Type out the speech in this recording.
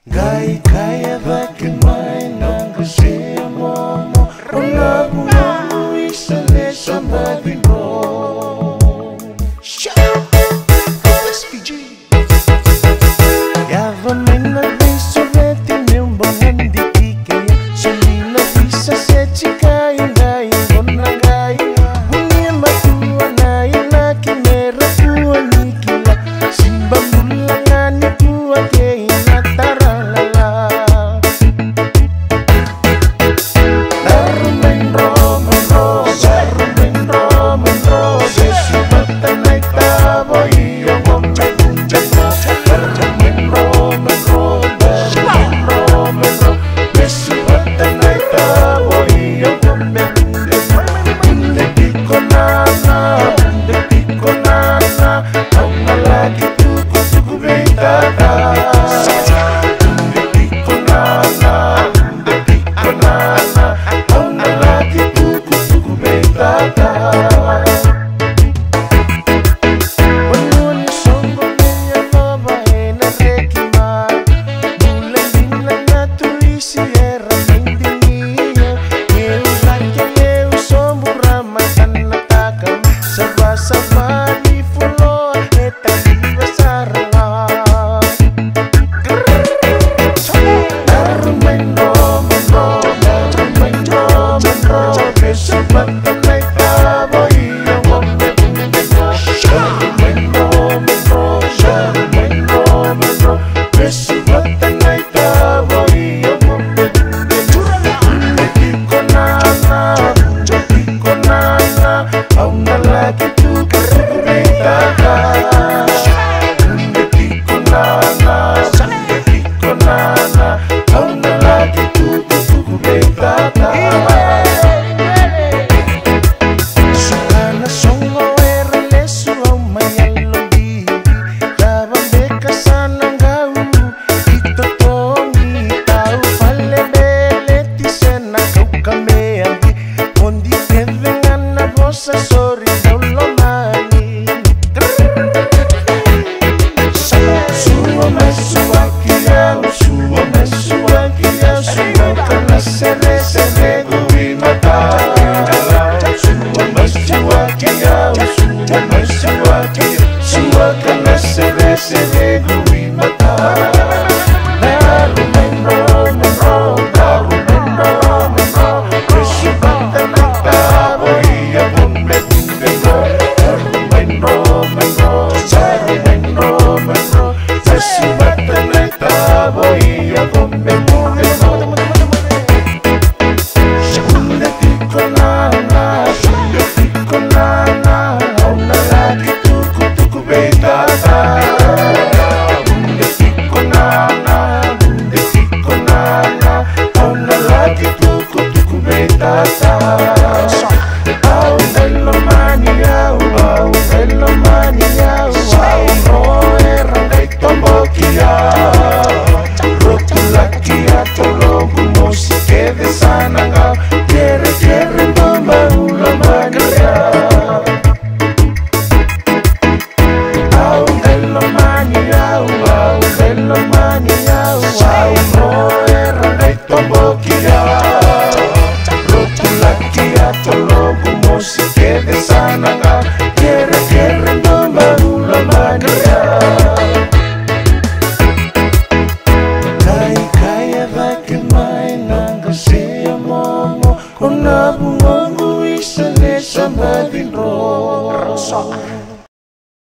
Gaya bakimay ng kasi mo Unabungan mo isali sa bagay mo SPG Yavan may nag-resurrect yung bangan di kikaya Suli na bisa sa chika inay Bonagay Bunyan matuwa na inaki Mera tuwa nikila Simbang bulangan ituwa kaya Unabungan mo isali sa bagay mo